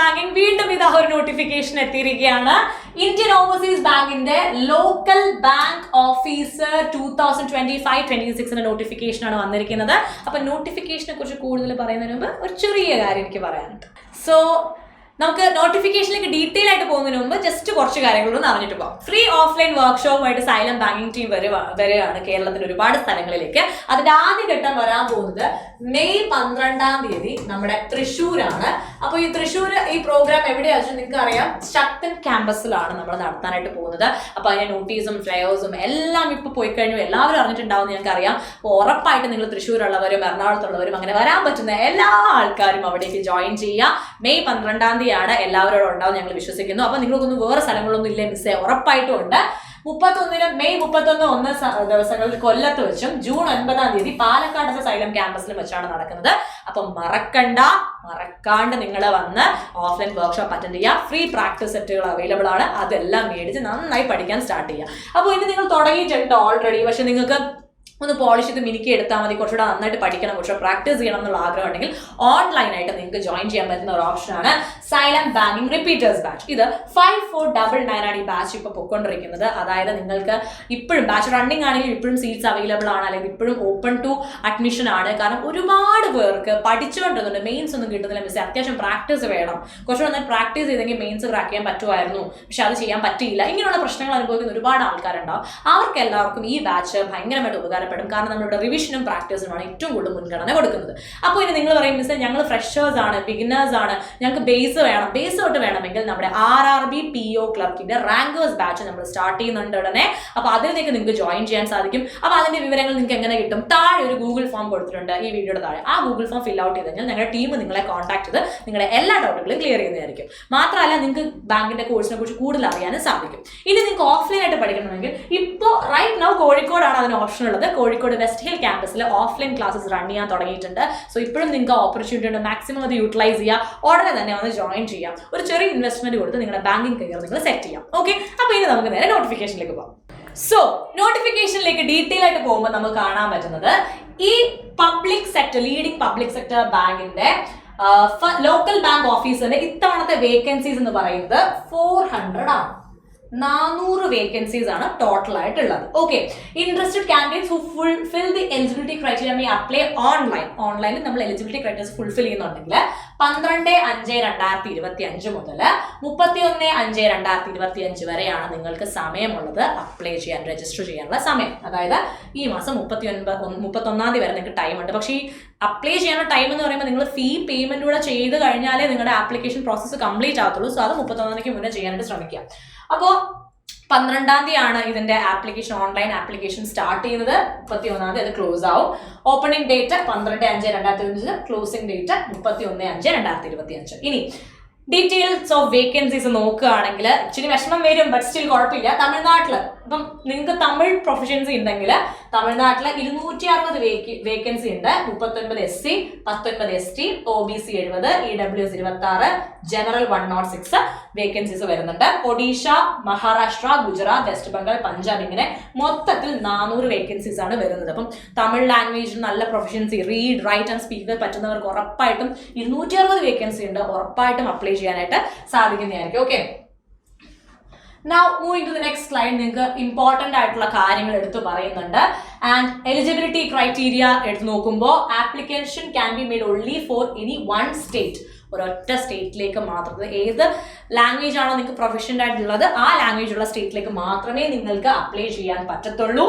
Banking വീണ്ടും ഇതാ ഒരു നോട്ടിഫിക്കേഷൻ എത്തിയിരിക്കുകയാണ്. ഇന്ത്യൻ ഓവർസീസ് ബാങ്കിന്റെ ലോക്കൽ ബാങ്ക് ഓഫീസർ 2025-26 നോട്ടിഫിക്കേഷൻ ആണ് വന്നിരിക്കുന്നത്. അപ്പൊ നോട്ടിഫിക്കേഷനെ കുറിച്ച് കൂടുതൽ പറയുന്നതിന് മുമ്പ് ഒരു ചെറിയ കാര്യം എനിക്ക് പറയാനുണ്ട്. സോ നമുക്ക് നോട്ടിഫിക്കേഷനിലേക്ക് ഡീറ്റെയിൽ ആയിട്ട് പോകുന്നതിന് മുമ്പ് ജസ്റ്റ് കുറച്ച് കാര്യങ്ങളൊന്നും അറിഞ്ഞിട്ട് പോകാം. ഫ്രീ ഓഫ്ലൈൻ വർക്ക്ഷോപ്പുമായിട്ട് സൈലം ബാങ്കിങ് ടീം വരികയാണ് കേരളത്തിന്റെ ഒരുപാട് സ്ഥലങ്ങളിലേക്ക്. അതിന്റെ ആദ്യഘട്ടം വരാൻ പോകുന്നത് മെയ് 12 നമ്മുടെ തൃശ്ശൂരാണ്. അപ്പോൾ ഈ തൃശ്ശൂർ ഈ പ്രോഗ്രാം എവിടെയാ വെച്ചാൽ നിങ്ങൾക്ക് അറിയാം, ശക്തൻ ക്യാമ്പസിലാണ് നമ്മൾ നടത്താനായിട്ട് പോകുന്നത്. അപ്പൊ അതിന്റെ നോട്ടീസും ഫ്ലയേഴ്സും എല്ലാം ഇപ്പൊ പോയി കഴിഞ്ഞു, എല്ലാവരും അറിഞ്ഞിട്ടുണ്ടാവും ഞങ്ങൾക്ക് അറിയാം. അപ്പോൾ ഉറപ്പായിട്ട് നിങ്ങൾ തൃശ്ശൂരുള്ളവരും എറണാകുളത്തുള്ളവരും അങ്ങനെ വരാൻ പറ്റുന്ന എല്ലാ ആൾക്കാരും അവിടേക്ക് ജോയിൻ ചെയ്യുക. മെയ് 12 എല്ലാവരോടും ഉണ്ടാവും ഞങ്ങൾ വിശ്വസിക്കുന്നു. അപ്പൊ നിങ്ങൾക്കൊന്നും വേറെ സ്ഥലങ്ങളൊന്നും ഇല്ലേ മിസ്സേ? ഉറപ്പായിട്ടും ഉണ്ട്. മെയ് 31 ദിവസങ്ങളിൽ കൊല്ലത്ത് വെച്ചും ജൂൺ 9 പാലക്കാടത്തെ സൈലം ക്യാമ്പസിലും വെച്ചാണ് നടക്കുന്നത്. അപ്പൊ മറക്കാണ്ട് നിങ്ങൾ വന്ന് ഓഫ്ലൈൻ വർക്ക്ഷോപ്പ് അറ്റൻഡ് ചെയ്യുക. ഫ്രീ പ്രാക്ടീസ് സെറ്റുകൾ അവൈലബിൾ ആണ്. അതെല്ലാം മേടിച്ച് നന്നായി പഠിക്കാൻ സ്റ്റാർട്ട് ചെയ്യുക. അപ്പോൾ ഇനി നിങ്ങൾ തുടങ്ങിയിട്ടുണ്ട് ഓൾറെഡി, പക്ഷെ നിങ്ങൾക്ക് ഒന്ന് പോളിഷ് ചെയ്ത് മിനുക്കി എടുത്താൽ മതി, കുറച്ചുകൂടെ നന്നായിട്ട് പഠിക്കണം, കുറച്ചുകൂടെ പ്രാക്ടീസ് ചെയ്യണം എന്നുള്ള ആഗ്രഹം ഉണ്ടെങ്കിൽ ഓൺലൈനായിട്ട് നിങ്ങൾക്ക് ജോയിൻ ചെയ്യാൻ പറ്റുന്ന ഒരു ഓപ്ഷനാണ് സൈലം ബാങ്കിങ് റിപ്പീറ്റേഴ്സ് ബാച്ച്. ഇത് 5499 ആണ് ഈ ബാച്ച് ഇപ്പോൾ പൊയ്ക്കൊണ്ടിരിക്കുന്നത്. അതായത് നിങ്ങൾക്ക് ഇപ്പോഴും ബാച്ച് റണ്ണിങ് ആണെങ്കിൽ ഇപ്പോഴും സീറ്റ്സ് അവൈലബിൾ ആണ്, അല്ലെങ്കിൽ ഇപ്പോഴും ഓപ്പൺ ടു അഡ്മിഷൻ ആണ്. കാരണം ഒരുപാട് പേർക്ക് പഠിച്ചുകൊണ്ടിരുന്നുണ്ട്, മെയിൻസ് ഒന്നും കിട്ടുന്നില്ല മിസ്, അത്യാവശ്യം പ്രാക്ടീസ് വേണം, കുറച്ചുകൂടെ നന്നായി പ്രാക്ടീസ് ചെയ്തെങ്കിൽ മെയിൻസ് ക്രാക്ക് ചെയ്യാൻ പറ്റുമായിരുന്നു, പക്ഷെ അത് ചെയ്യാൻ പറ്റിയില്ല. ഇങ്ങനെയുള്ള പ്രശ്നങ്ങൾ അനുഭവിക്കുന്ന ഒരുപാട് ആൾക്കാരുണ്ടാവും. അവർക്ക് എല്ലാവർക്കും ഈ ബാച്ച് ഭയങ്കരമായിട്ട് ഉപകാരപ്പെടും. കാരണം നമ്മളുടെ റിവിഷനും പ്രാക്ടീസിനുമാണ് ഏറ്റവും കൂടുതൽ മുൻഗണന കൊടുക്കുന്നത്. അപ്പോൾ ഇനി നിങ്ങൾ പറയും മിസ് ഞങ്ങൾ ഫ്രഷേഴ്സ് ആണ്, ബിഗിനേഴ്സ് ആണ്, ഞങ്ങൾക്ക് ബേസ് വേണം. ബേസ് തൊട്ട് വേണമെങ്കിൽ നമ്മുടെ RRB PO ക്ലർക്കിന്റെ റാങ്കേഴ്സ് ബാച്ച് നമ്മൾ സ്റ്റാർട്ട് ചെയ്യുന്നുണ്ട് ഉടനെ. അപ്പോൾ അതിലേക്ക് നിങ്ങൾക്ക് ജോയിൻ ചെയ്യാൻ സാധിക്കും. അപ്പോൾ അതിന്റെ വിവരങ്ങൾ നിങ്ങൾക്ക് എങ്ങനെ കിട്ടും? താഴെ ഒരു ഗൂഗിൾ ഫോം കൊടുത്തിട്ടുണ്ട് ഈ വീഡിയോയുടെ താഴെ. ആ ഗൂഗിൾ ഫോം ഫിൽ ഔട്ട് ചെയ്ത് കഴിഞ്ഞാൽ ഞങ്ങളുടെ ടീം നിങ്ങളെ കോൺടാക്ട് ചെയ്ത് നിങ്ങളുടെ എല്ലാ ഡൗട്ടുകളും ക്ലിയർ ചെയ്യുന്നതായിരിക്കും. മാത്രമല്ല നിങ്ങൾക്ക് ബാങ്കിന്റെ കോഴ്സിനെ കുറിച്ച് കൂടുതൽ അറിയാനും സാധിക്കും. ഇനി നിങ്ങൾക്ക് ഓഫ്ലൈൻ ആയിട്ട് പഠിക്കണമെങ്കിൽ ഇപ്പോൾ റൈറ്റ് നൗ കോഴിക്കോടാണ് അതിന് ഓപ്ഷൻ ഉള്ളത്. കോഴിക്കോട് വെസ്റ്റ് ഹിൽ ക്യാമ്പസിൽ ഓഫ്ലൈൻ ക്ലാസ്സസ് റൺ ചെയ്യാൻ തുടങ്ങിയിട്ടുണ്ട്. സോ ഇപ്പോഴും നിങ്ങൾക്ക് ഓപ്പർച്യൂണിറ്റി ഉണ്ട്, മാക്സിമം അത് യൂട്ടിലൈസ് ചെയ്യുക. ഉടനെ തന്നെ വന്ന് ജോയിൻ ചെയ്യാം. ഒരു ചെറിയ ഇൻവെസ്റ്റ്മെന്റ് കൊടുത്ത് നിങ്ങളുടെ ബാങ്കിങ് കരിയർ നിങ്ങൾ സെറ്റ് ചെയ്യാം. ഓക്കെ, അപ്പോൾ ഇനി നമുക്ക് നേരെ നോട്ടിഫിക്കേഷനിലേക്ക് പോകാം. സോ നോട്ടിഫിക്കേഷനിലേക്ക് ഡീറ്റെയിൽ ആയിട്ട് പോകുമ്പോൾ നമുക്ക് കാണാൻ പറ്റുന്നത് ഈ public sector, leading public sector ബാങ്കിന്റെ ലോക്കൽ ബാങ്ക് ഓഫീസറിന്റെ ഇത്തവണത്തെ വേക്കൻസീസ് എന്ന് പറയുന്നത് 400 ആണ്. 400 വേക്കൻസീസ് ആണ് ടോട്ടൽ ആയിട്ടുള്ളത്. Okay, interested candidates who fulfil the eligibility criteria may apply ഓൺലൈനിൽ നമ്മൾ എലിജിബിലിറ്റി ക്രൈറ്റീരിയ ഫുൾഫിൽ ചെയ്യുന്നുണ്ടെങ്കിൽ 12/5/2025 മുതൽ 31/5/2025 വരെയാണ് നിങ്ങൾക്ക് സമയമുള്ളത് അപ്ലൈ ചെയ്യാൻ, രജിസ്റ്റർ ചെയ്യാനുള്ള സമയം. അതായത് ഈ മാസം 31 വരെ നിങ്ങൾക്ക് ടൈം ഉണ്ട്. പക്ഷേ ഈ അപ്ലൈ ചെയ്യാനുള്ള ടൈം എന്ന് പറയുമ്പോൾ നിങ്ങൾ ഫീ പേയ്മെന്റ് കൂടെ ചെയ്ത് കഴിഞ്ഞാലേ നിങ്ങളുടെ ആപ്ലിക്കേഷൻ പ്രോസസ്സ് കംപ്ലീറ്റ് ആകത്തുള്ളൂ. സോ അത് 31 മുന്നേ ചെയ്യാനായിട്ട് ശ്രമിക്കുക. അപ്പോൾ 12 ഇതിന്റെ ആപ്ലിക്കേഷൻ, ഓൺലൈൻ ആപ്ലിക്കേഷൻ സ്റ്റാർട്ട് ചെയ്യുന്നത്. 31 അത് ക്ലോസ് ആവും. Opening date 12/5/2025, closing date 31/5/2025. ഇനി ഡീറ്റെയിൽസ് ഓഫ് വേക്കൻസീസ് നോക്കുകയാണെങ്കിൽ ഇച്ചിരി വിഷമം വരും, ബട്ട് സ്റ്റിൽ കുഴപ്പമില്ല. തമിഴ്നാട്ടിൽ ഇപ്പം നിങ്ങൾക്ക് തമിഴ് പ്രൊഫഷൻസി ഉണ്ടെങ്കിൽ തമിഴ്നാട്ടിൽ 260 വേക്കൻസി ഉണ്ട്. 39 SC, 19 ST, OBC 70, EWS 26, general 106 vacancies വരുന്നുണ്ട്. ഒഡീഷ, മഹാരാഷ്ട്ര, ഗുജറാത്ത്, വെസ്റ്റ് ബംഗാൾ, പഞ്ചാബ്, ഇങ്ങനെ മൊത്തത്തിൽ 400 വേക്കൻസീസ് ആണ് വരുന്നത്. അപ്പം തമിഴ് ലാംഗ്വേജിൽ നല്ല proficiency, read, write and speak പറ്റുന്നവർക്ക് ഉറപ്പായിട്ടും 260 വേക്കൻസി ഉണ്ട്, ഉറപ്പായിട്ടും അപ്ലൈ ചെയ്യാനായിട്ട് സാധിക്കുന്നതായിരിക്കും. Okay, Now moving to the next slide, നിങ്ങൾക്ക് ഇമ്പോർട്ടൻ്റ് ആയിട്ടുള്ള കാര്യങ്ങൾ എടുത്തു പറയുന്നുണ്ട്. ആൻഡ് എലിജിബിലിറ്റി ക്രൈറ്റീരിയ എടുത്ത് നോക്കുമ്പോൾ application can be made only for any one state. ഒരൊറ്റ സ്റ്റേറ്റിലേക്ക് മാത്രമേ, ഏത് ലാംഗ്വേജ് ആണോ നിങ്ങൾക്ക് പ്രൊഫഷണൽ ആയിട്ടുള്ളത് ആ ലാംഗ്വേജ് ഉള്ള സ്റ്റേറ്റിലേക്ക് മാത്രമേ നിങ്ങൾക്ക് അപ്ലൈ ചെയ്യാൻ പറ്റത്തുള്ളൂ.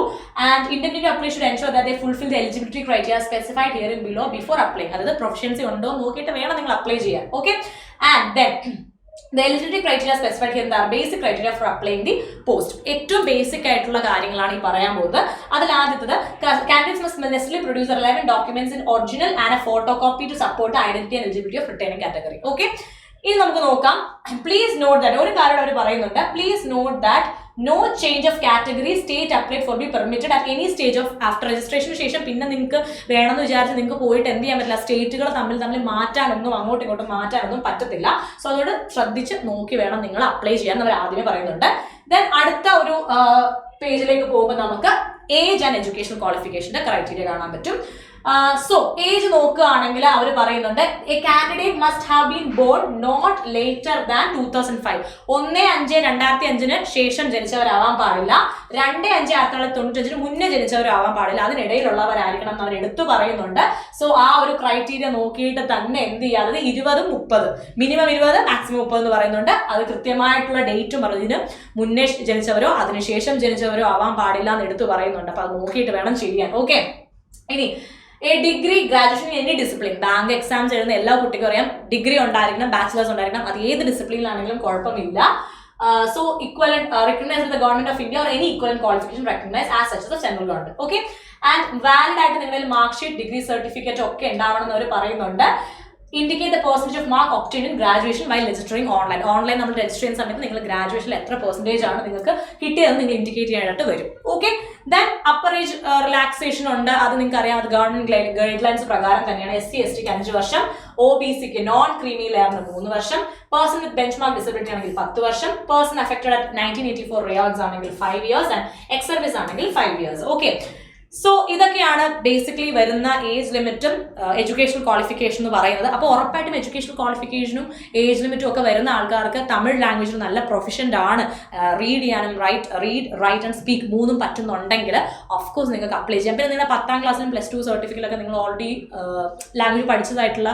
And intended apply should ensure that they fulfil the eligibility criteria specified here in below before apply. അതായത് പ്രൊഫഷൻസി ഉണ്ടോ നോക്കിയിട്ട് വേണം നിങ്ങൾ അപ്ലൈ ചെയ്യാൻ. Okay, and then the eligibility criteria specified here are basic criteria for applying the post. ഏറ്റവും basic ആയിട്ടുള്ള കാര്യങ്ങളാണ് ഈ പറയാൻ പോകുന്നത്. അതിൽ ആദ്യത്തത്, candidates must necessarily produce relevant documents in original and a photocopy to support the identity and eligibility of retaining category. Okay, ഇനി നമുക്ക് നോക്കാം. പ്ലീസ് നോട്ട് ദാറ്റ്, ഒരു കാര്യം അവർ പറയുന്നുണ്ട്, please note that no change of category state applied for be permitted at any stage of after registration ശേഷം പിന്നെ നിങ്ങൾക്ക് വേണമെന്ന് വിചാരിച്ച് നിങ്ങൾക്ക് പോയിട്ട് എന്ത് ചെയ്യാൻ പറ്റില്ല, സ്റ്റേറ്റുകൾ തമ്മിൽ മാറ്റാനൊന്നും അങ്ങോട്ടും ഇങ്ങോട്ടും മാറ്റാനൊന്നും പറ്റത്തില്ല. സോ അതോട് ശ്രദ്ധിച്ച് നോക്കി വേണം നിങ്ങൾ അപ്ലൈ ചെയ്യാൻ അവർ ആദ്യമേ പറയുന്നുണ്ട്. ദെൻ അടുത്ത ഒരു പേജിലേക്ക് പോകുമ്പോൾ നമുക്ക് ഏജ് ആൻഡ് എഡ്യൂക്കേഷണൽ ക്വാളിഫിക്കേഷന്റെ ക്രൈറ്റീരിയ കാണാൻ പറ്റും. സോ ഏജ് നോക്കുകയാണെങ്കിൽ അവർ പറയുന്നുണ്ട് a candidate must have been born not later than 2005. 1/5/2005 ശേഷം ജനിച്ചവരാവാൻ പാടില്ല, 2/5/1995 മുന്നേ ജനിച്ചവരാവാൻ പാടില്ല, അതിനിടയിലുള്ളവരായിരിക്കണം എന്ന് അവർ എടുത്തു പറയുന്നുണ്ട്. സോ ആ ഒരു ക്രൈറ്റീരിയ നോക്കിയിട്ട് തന്നെ എന്ത് ചെയ്യാതെ 20-30 മിനിമം 20 മാക്സിമം 30 എന്ന് പറയുന്നുണ്ട്. അത് കൃത്യമായിട്ടുള്ള ഡേറ്റും പറഞ്ഞതിന് മുന്നേ ജനിച്ചവരോ അതിനുശേഷം ജനിച്ചവരോ ആവാൻ പാടില്ല എന്ന് എടുത്തു പറയുന്നുണ്ട്. അപ്പൊ അത് നോക്കിയിട്ട് വേണം ചെയ്യാൻ. ഓക്കെ, ഇനി degree graduation any discipline, bank exams എഴുതുന്ന എല്ലാ കുട്ടിക്കും അറിയാം ഡിഗ്രി ഉണ്ടായിരിക്കണം, ബാച്ചിലേഴ്സ് ഉണ്ടായിരിക്കണം, അത് ഏത് ഡിസിപ്ലിനിലാണെങ്കിലും കുഴപ്പമില്ല. So equivalent recognized by the government of India or any equivalent qualification recognized as such as the central government. Okay, and valid ആയിട്ട് നിങ്ങളുടെ മാർക്ക് ഷീറ്റ് ഡിഗ്രി സർട്ടിഫിക്കറ്റ് ഒക്കെ ഉണ്ടാവണം എന്ന് അവർ പറയുന്നുണ്ട്. Indicate the percentage off mark obtained in graduation while registering online. Online നമ്മൾ register ചെയ്യുന്ന സമയത്ത് നിങ്ങൾ ഗ്രാജുവേഷനിൽ എത്ര പെർസെന്റേജ് ആണ് നിങ്ങൾക്ക് കിട്ടിയതെന്ന് നിങ്ങൾ ഇൻഡിക്കേറ്റ് ചെയ്യാനായിട്ട് വരും. Okay, then upper age relaxation ഉണ്ട്, അത് നിങ്ങൾക്ക് അറിയാം, അത് ഗവൺമെന്റ് ഗൈഡ് ലൈൻസ് പ്രകാരം തന്നെയാണ്. SC/ST 5 വർഷം, OBC നോൺ ക്രീമി ലെയറിന് 3 വർഷം, person with bench mark disability ആണെങ്കിൽ 10 വർഷം, പേഴ്സൺ അഫക്റ്റഡ് അറ്റ് 1984 റിയോഗ്സ് ആണെങ്കിൽ 5 years ആൻഡ് എക്സ് സർവീസ് ആണെങ്കിൽ 5 years. ഓക്കെ, സോ ഇതൊക്കെയാണ് ബേസിക്കലി വരുന്ന ഏജ് ലിമിറ്റും എഡ്യൂക്കേഷണൽ ക്വാളിഫിക്കേഷൻ എന്ന് പറയുന്നത്. അപ്പോൾ ഉറപ്പായിട്ടും എഡ്യൂക്കേഷണൽ ക്വാളിഫിക്കേഷനും ഏജ് ലിമിറ്റും ഒക്കെ വരുന്ന ആൾക്കാർക്ക് തമിഴ് ലാംഗ്വേജിൽ നല്ല പ്രൊഫഷൻ്റ് ആണ്, റീഡ് ചെയ്യാനും റൈറ്റ് ആൻഡ് സ്പീക്ക് 3 പറ്റുന്നുണ്ടെങ്കിൽ ഓഫ് കോഴ്സ് നിങ്ങൾക്ക് അപ്ലൈ ചെയ്യാം. പിന്നെ നിങ്ങളുടെ 10ാം ക്ലാസ്സിലും +2 സർട്ടിഫിക്കറ്റൊക്കെ നിങ്ങൾ ഓൾറെഡി ലാംഗ്വേജ് പഠിച്ചതായിട്ടുള്ള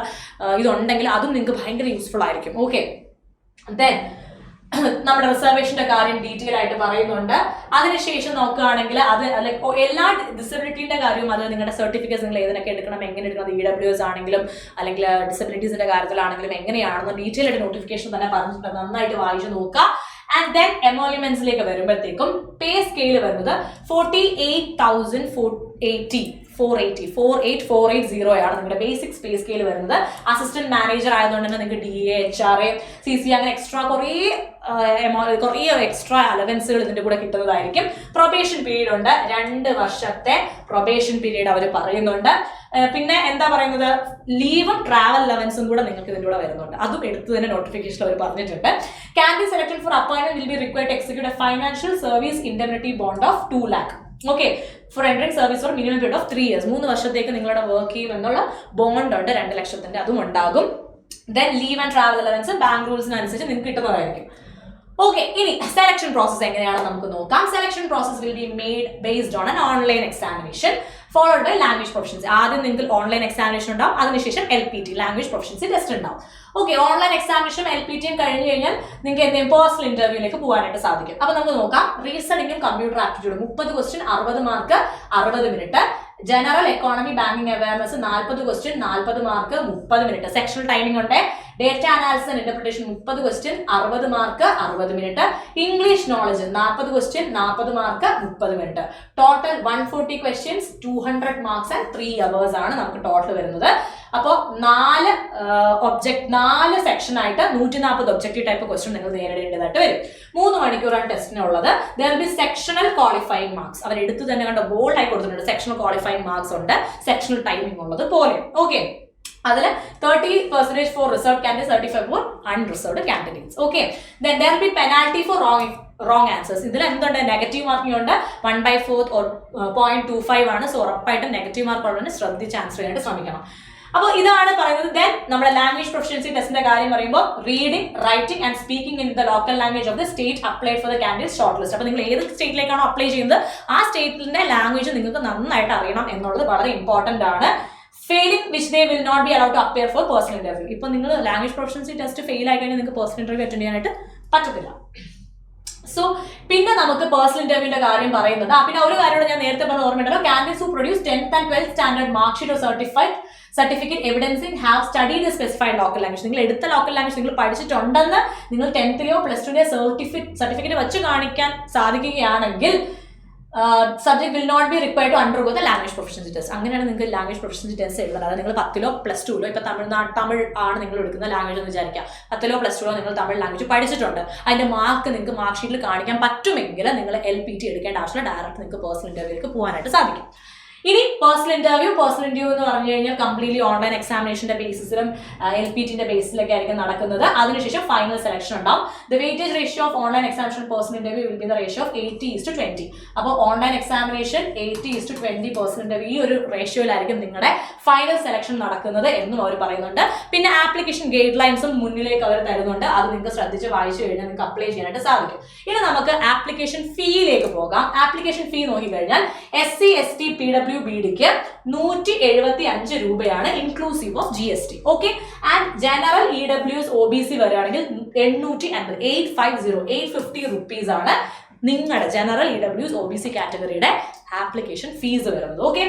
ഇതുണ്ടെങ്കിൽ അതും നിങ്ങൾക്ക് ഭയങ്കര യൂസ്ഫുൾ ആയിരിക്കും. ഓക്കെ, ദെൻ നമ്മുടെ റിസർവേഷന്റെ കാര്യം ഡീറ്റെയിൽ ആയിട്ട് പറയുന്നുണ്ട്. അതിനുശേഷം നോക്കുകയാണെങ്കിൽ അത് എല്ലാ ഡിസബിലിറ്റിന്റെ കാര്യവും, അത് നിങ്ങളുടെ സർട്ടിഫിക്കറ്റ്സ് നിങ്ങൾ ഏതിനൊക്കെ എടുക്കണം, എങ്ങനെ എടുക്കണം, EWS ആണെങ്കിലും അല്ലെങ്കിൽ ഡിസബിലിറ്റീസിന്റെ കാര്യത്തിലാണെങ്കിലും എങ്ങനെയാണെന്ന് ഡീറ്റെയിൽ ആയിട്ട് നോട്ടിഫിക്കേഷൻ തന്നെ പറഞ്ഞിട്ടുണ്ട്. നന്നായിട്ട് വായിച്ചു നോക്കുക. ആൻഡ് ദെൻ എമോളിമെന്റ്സിലേക്ക് വരുമ്പോഴത്തേക്കും പേ സ്കെയിൽ വരുന്നത് 48,480 ആണ് നിങ്ങളുടെ ബേസിക് പേ സ്കെയിൽ വരുന്നത്. അസിസ്റ്റന്റ് മാനേജർ ആയതുകൊണ്ട് തന്നെ നിങ്ങൾക്ക് DA, HRA, CC അങ്ങനെ എക്സ്ട്രാ കുറേ എക്സ്ട്രാ അലവൻസുകൾ ഇതിന്റെ കൂടെ കിട്ടുന്നതായിരിക്കും. പ്രൊബേഷൻ പീരീഡ് ഉണ്ട്, 2 വർഷത്തെ പ്രൊബേഷൻ പീരീഡ് അവർ പറയുന്നുണ്ട്. പിന്നെ എന്താ പറയുന്നത്, ലീവും ട്രാവൽ അലവൻസും കൂടെ നിങ്ങൾക്ക് ഇതിന്റെ കൂടെ വരുന്നുണ്ട്, അതും എടുത്തു തന്നെ നോട്ടിഫിക്കേഷൻ അവർ പറഞ്ഞിട്ടുണ്ട്. Can be selected for appointment will be required to execute a financial service indemnity bond of 2 lakh. Okay, for entering service for minimum period of 3 years. 3 വർഷത്തേക്ക് നിങ്ങളുടെ വർക്ക് ചെയ്യും എന്നുള്ള ബോണ്ട് ഉണ്ട്, 2 ലക്ഷത്തിന്റെ, അതും ഉണ്ടാകും. Then leave and travel allowance bank റൂൾസിനനുസരിച്ച് നിങ്ങൾക്ക് കിട്ടുന്നതായിരിക്കും. ഓക്കെ, ഇനി സെലക്ഷൻ പ്രോസസ് എങ്ങനെയാണെന്ന് നമുക്ക് നോക്കാം. Selection process will be made based on an online examination followed by language proficiency. ആദ്യം നിങ്ങൾക്ക് ഓൺലൈൻ എക്സാമിനേഷൻ ഉണ്ടാവും, അതിനുശേഷം LPT ലാംഗ്വേജ് പ്രൊഫഷൻസി ടെസ്റ്റ് ഉണ്ടാവും. ഓക്കെ, ഓൺലൈൻ എക്സാമിനേഷൻ LPTയും കഴിഞ്ഞ് കഴിഞ്ഞാൽ നിങ്ങൾക്ക് എന്തെങ്കിലും പേഴ്സണൽ ഇന്റർവ്യൂവിലേക്ക് പോകാനായിട്ട് സാധിക്കും. അപ്പൊ നമുക്ക് നോക്കാം. റീസണിങ്ങും computer aptitude 30 question 60 mark 60 minute. General economy banking awareness 40 question 40 mark 30 minute. Sectional timing ഉണ്ട്. Data analysis and interpretation 30 question 60 mark 60 minute. English knowledge 40 question 40 mark 30 minute. Total 140 questions 200 marks and 3 hours ആണ് നമുക്ക് total വരുന്നത്. അപ്പോൾ 4 section ആയിട്ട് 140 objective type question നിങ്ങൾ നേരിടേണ്ടതായിട്ട് വരും. 3 മണിക്കൂറാണ് ടെസ്റ്റിനുള്ളത്. There be sectional qualifying marks, അവർ എടുത്തു തന്നെ കണ്ട ബോൾഡ് ആയി കൊടുത്തിട്ടുണ്ട്. സെക്ഷണൽ ക്വാളിഫയിങ് മാർക്സ് ഉണ്ട്, സെക്ഷണൽ ടൈമിംഗ് ഉള്ളത് പോലെ. ഓക്കെ, അതിൽ 30% for reserve candidates, 35% for unreserved candidates. Okay, then there be penalty for wrong answers. ഇതിൽ എന്തുണ്ട്, നെഗറ്റീവ് മാർക്കിംഗ് ഉണ്ട്. 1/4 or 0.25 ആണ്. സോ ഉറപ്പായിട്ടും നെഗറ്റീവ് മാർക്ക് ഉള്ളതിന് ശ്രദ്ധിച്ച് ആൻസർ ചെയ്യാനായിട്ട് ശ്രമിക്കണം. അപ്പോൾ ഇതാണ് പറയുന്നത്. ദെൻ നമ്മുടെ ലാംഗ്വേജ് പ്രൊഫഷൻസി ടെസ്റ്റിന്റെ കാര്യം പറയുമ്പോൾ reading, writing and speaking in the local language of the state applied for the candidate short list. അപ്പോൾ നിങ്ങൾ ഏത് സ്റ്റേറ്റിലേക്കാണോ അപ്ലൈ ചെയ്യുന്നത് ആ സ്റ്റേറ്റിന്റെ ലാംഗ്വേജ് നിങ്ങൾക്ക് നന്നായിട്ട് അറിയണം എന്നുള്ളത് വളരെ ഇമ്പോർട്ടന്റ് ആണ്. Failing which they will not be allowed to appear for personal interview. ഇപ്പൊ നിങ്ങൾ ലാംഗ്വേജ് പ്രൊഫഷൻസി ടെസ്റ്റ് ഫെയിൽ ആയി കഴിഞ്ഞാൽ നിങ്ങൾക്ക് പേഴ്സണൽ ഇന്റർവ്യൂ അറ്റൻഡ് ചെയ്യാനായിട്ട് പറ്റത്തില്ല. സോ പിന്നെ നമുക്ക് പേഴ്സണൽ ഇന്റർവ്യൂവിന്റെ കാര്യം പറയുന്നത്. പിന്നെ ഒരു കാര്യം ഞാൻ നേരത്തെ പറഞ്ഞ ഓർമ്മയുണ്ടല്ലോ, candidates who produce 10th and 12th standard mark sheet or certificate evidencing have studied specified local language. നിങ്ങൾ എടുത്ത ലോക്കൽ ലാംഗ്വേജ് നിങ്ങൾ പഠിച്ചിട്ടുണ്ടെന്ന് നിങ്ങൾ 10th-ലെയോ +2-ലെയോ സർട്ടിഫിക്കറ്റ് വെച്ച് കാണിക്കാൻ സാധിക്കുകയാണെങ്കിൽ subject will not be required to undergo the language proficiency test. അങ്ങനെയാണ് നിങ്ങൾക്ക് language proficiency test എഴുതുന്നത്. അതായത് നിങ്ങൾ 10th-ലോ +2-ലോ ഇപ്പൊ തമിഴ് ആണ് നിങ്ങൾ എടുക്കുന്ന ലാംഗ്വേജ് എന്ന് വിചാരിക്കുക. 10th-ലോ +2-ലോ നിങ്ങൾ തമിഴ് ലാംഗ്വേജ് പഠിച്ചിട്ടുണ്ട്, അതിന്റെ മാർക്ക് നിങ്ങൾക്ക് മാർക്ക് ഷീറ്റിൽ കാണിക്കാൻ പറ്റുമെങ്കിൽ നിങ്ങൾ LPT എടുക്കേണ്ട ആവശ്യമില്ല, ഡയറക്റ്റ് നിങ്ങൾക്ക് പേഴ്സണൽ ഇന്റർവ്യൂവിലേക്ക് പോകാനായിട്ട് സാധിക്കും. ഇനി പേഴ്സണൽ ഇന്റർവ്യൂ എന്ന് പറഞ്ഞു കഴിഞ്ഞാൽ കംപ്ലീറ്റ്ലി ഓൺലൈൻ എക്സാമിനേഷന്റെ ബേസിസിലും LPTന്റെ ബേസിലൊക്കെ ആയിരിക്കും നടക്കുന്നത്. അതിനുശേഷം ഫൈനൽ സെലക്ഷൻ ഉണ്ടാവും. The weightage ratio of online examination personal interview will be the ratio of 80:20. അപ്പോൾ ഓൺലൈൻ എക്സാമിനേഷൻ 80:20 പേഴ്സണൽ ഇന്റർവ്യൂ ഈ ഒരു റേഷ്യോയിലായിരിക്കും നിങ്ങളുടെ ഫൈനൽ സെലക്ഷൻ നടക്കുന്നത് എന്നും അവർ പറയുന്നുണ്ട്. പിന്നെ ആപ്ലിക്കേഷൻ ഗൈഡ് ലൈൻസും മുന്നിലേക്ക് അവർ തരുന്നുണ്ട്. അത് നിങ്ങൾക്ക് ശ്രദ്ധിച്ച് വായിച്ചു കഴിഞ്ഞാൽ നിങ്ങൾക്ക് അപ്ലൈ ചെയ്യാനായിട്ട് സാധിക്കും. ഇനി നമുക്ക് ആപ്ലിക്കേഷൻ ഫീയിലേക്ക് പോകാം. ആപ്ലിക്കേഷൻ ഫീ നോക്കിക്കഴിഞ്ഞാൽ SC ST PWBDക്ക് 175 രൂപയാണ് inclusive of GST. Okay. And general EWS OBC വരികയാണെങ്കിൽ 850 റുപ്പീസ് ആണ് നിങ്ങളുടെ ജനറൽ EWS OBC കാറ്റഗറിയുടെ ആപ്ലിക്കേഷൻ ഫീസ് വരുന്നത്. Okay.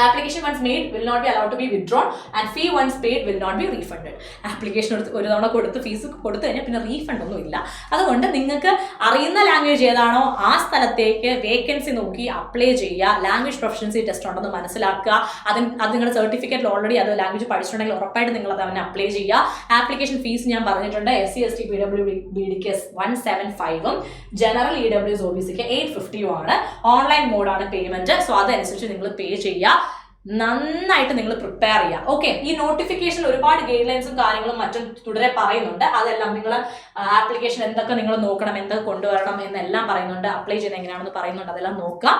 Application once made will not be allowed to be withdrawn and fee once paid will not be refunded. Application ഒരു തവണ കൊടുത്ത് fees കൊടുത്തു കഴിഞ്ഞാൽ പിന്നെ റീഫണ്ട് ഒന്നും ഇല്ല. അതുകൊണ്ട് നിങ്ങൾക്ക് അറിയുന്ന ലാംഗ്വേജ് ഏതാണോ ആ സ്ഥലത്തേക്ക് വേക്കൻസി നോക്കി അപ്ലൈ ചെയ്യുക. ലാംഗ്വേജ് പ്രൊഫഷൻസി ടെസ്റ്റ് ഉണ്ടെന്ന് മനസ്സിലാക്കുക. അത് നിങ്ങളുടെ സർട്ടിഫിക്കറ്റിൽ ഓൾറെഡി അത് ലാംഗ്വേജ് പഠിച്ചിട്ടുണ്ടെങ്കിൽ ഉറപ്പായിട്ട് നിങ്ങൾ അത് അവനെ അപ്ലൈ ചെയ്യുക. ആപ്ലിക്കേഷൻ ഫീസ് ഞാൻ പറഞ്ഞിട്ടുണ്ട്. SC ST PWBDക്ക് 175ഉം ജനറൽ EWS OBCക്ക് 850 ആണ്. Online മോഡാണ് payment. സോ അതനുസരിച്ച് നിങ്ങൾ പേ ചെയ്യുക. നന്നായിട്ട് നിങ്ങൾ പ്രിപ്പയർ ചെയ്യുക. ഓക്കെ. ഈ നോട്ടിഫിക്കേഷൻ ഒരുപാട് ഗൈഡ് ലൈൻസും കാര്യങ്ങളും മറ്റും തുടരെ പറയുന്നുണ്ട്. അതെല്ലാം നിങ്ങൾ ആപ്ലിക്കേഷൻ എന്തൊക്കെ നിങ്ങൾ നോക്കണം, എന്തൊക്കെ കൊണ്ടുവരണം എന്നെല്ലാം പറയുന്നുണ്ട്. അപ്ലൈ ചെയ്യുന്നത് എങ്ങനെയാണെന്ന് പറയുന്നുണ്ട്. അതെല്ലാം നോക്കുക.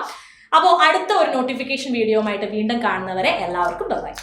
അപ്പോൾ അടുത്ത ഒരു നോട്ടിഫിക്കേഷൻ വീഡിയോയുമായിട്ട് വീണ്ടും കാണുന്നവരെ എല്ലാവർക്കും ബൈ.